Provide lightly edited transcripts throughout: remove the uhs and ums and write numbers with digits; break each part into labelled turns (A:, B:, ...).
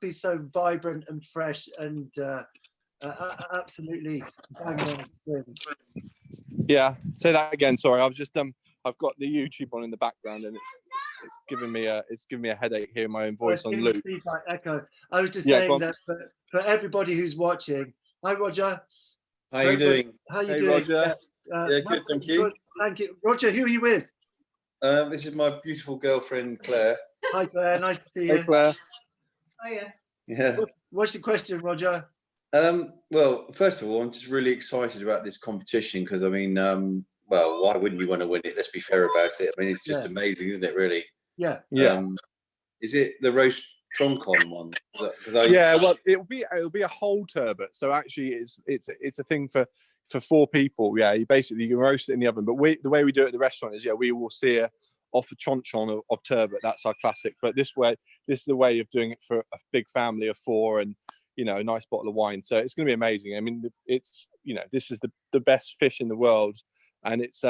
A: be so vibrant and fresh and absolutely bang on spring.
B: Yeah, say that again. Sorry, I've just I've got the YouTube on in the background, and it's giving me a headache hearing my own voice on loop.
A: Feedback echo. I was just saying that for everybody who's watching. Hi, Roger.
C: How are you doing?
A: How are you doing?
B: Roger.
C: Yeah, good, thank you.
A: Good, thank you, Roger. Who are you with?
C: This is my beautiful girlfriend Claire.
A: Hi, Claire. Nice to see you.
B: Hey, Claire.
D: Hiya.
C: Yeah.
A: What's your question, Roger?
C: Well, first of all, I'm just really excited about this competition because I mean, well, why wouldn't you want to win it? Let's be fair about it. I mean, it's just amazing, isn't it? Really.
A: Yeah.
B: Yeah.
C: Is it the roast troncon one?
B: Yeah. Well, it'll be a whole turbot. So actually, it's a thing for 4 people. Yeah. You can roast it in the oven. But the way we do it at the restaurant is we will sear off a tronchon of turbot. That's our classic. But this is the way of doing it for a big family of 4 and a nice bottle of wine. So it's going to be amazing. I mean, it's this is the best fish in the world, and it's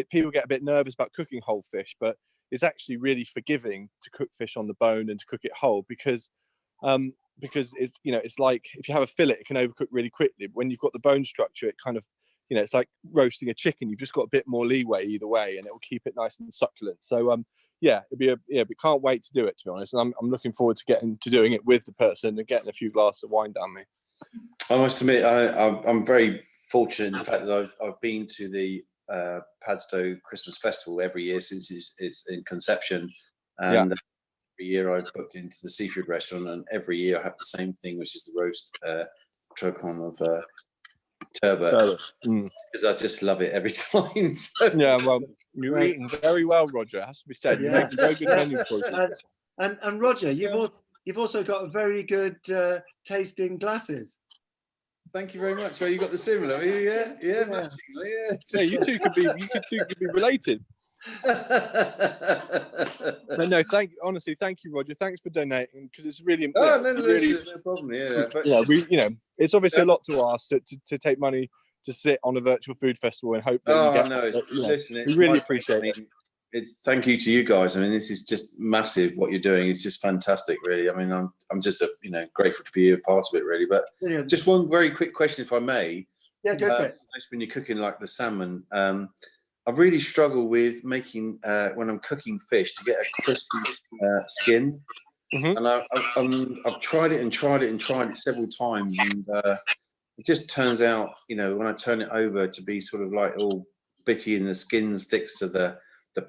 B: people get a bit nervous about cooking whole fish, but it's actually really forgiving to cook fish on the bone and to cook it whole because it's it's like if you have a fillet, it can overcook really quickly. But when you've got the bone structure, it kind of it's like roasting a chicken. You've just got a bit more leeway either way, and it will keep it nice and succulent. So yeah, we can't wait to do it, to be honest. And I'm looking forward to getting to doing it with the person and getting a few glasses of wine down me.
C: I must admit, I'm very fortunate in the fact that I've been to the Padstow Christmas Festival every year since it's in conception, and every year I've booked into the seafood restaurant, and every year I have the same thing, which is the roast troncon of turbot, because I just love it every time. So.
B: Yeah, well, you're eating very well, Roger. It has to be said. You're making very good menu choices.
A: And Roger, you've also got very good tasting glasses.
C: Thank you very much. Well, you got the similar, yeah.
B: Yeah, you two could be related. But no, thank you, Roger. Thanks for donating, because it's really important.
C: No problem. Yeah, but
B: it's obviously a lot to ask to take money to sit on a virtual food festival and hope that you get. We really appreciate it.
C: Thank you to you guys. I mean, this is just massive what you're doing. It's just fantastic, really. I mean, I'm just grateful to be a part of it, really. But just one very quick question, if I may.
A: Yeah, go for it.
C: When you're cooking like the salmon, I really struggle with making when I'm cooking fish to get a crispy skin. And I've tried it several times, and it just turns out, when I turn it over, to be sort of like all bitty, and the skin sticks to the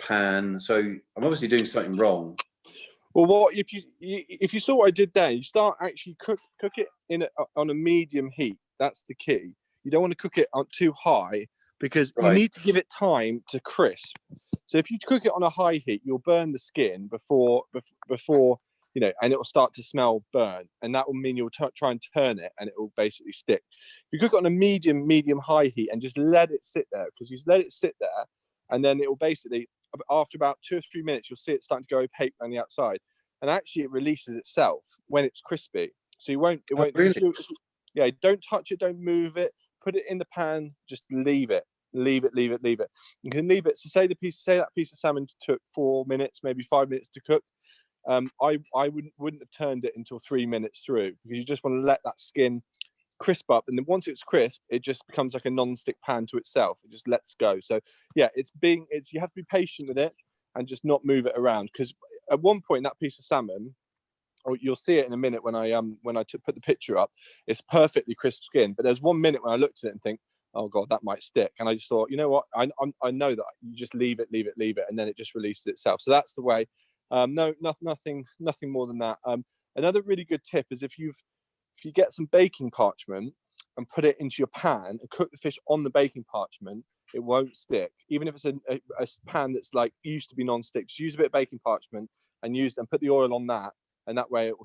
C: pan. So I'm obviously doing something wrong.
B: Well, if you saw what I did there, you start actually cook it on a medium heat. That's the key. You don't want to cook it on too high, because you need to give it time to crisp. So if you cook it on a high heat, you'll burn the skin before and it will start to smell burnt, and that will mean you'll try and turn it, and it will basically stick. If you cook it on a medium high heat and just let it sit there, because you let it sit there, and then it will basically, after about 2 or 3 minutes, you'll see it starting to go opaque on the outside, and actually it releases itself when it's crispy. So it won't
C: really?
B: Don't touch it, don't move it. Put it in the pan, just leave it. You can leave it. So say that piece of salmon took 4 minutes, maybe 5 minutes to cook. I wouldn't have turned it until 3 minutes through, because you just want to let that skin crisp up, and then once it's crisp, it just becomes like a non-stick pan to itself. It just lets go. So yeah, you have to be patient with it and just not move it around, because at one point that piece of salmon, or you'll see it in a minute when I put the picture up, it's perfectly crisp skin. But there's 1 minute when I looked at it and think, oh God, that might stick. And I just thought, you know what? I know that you just leave it, and then it just releases itself. So that's the way. No, nothing more than that. Another really good tip is if you get some baking parchment and put it into your pan and cook the fish on the baking parchment, it won't stick. Even if it's a pan that's like used to be non-stick, just use a bit of baking parchment and put the oil on that, and that way it will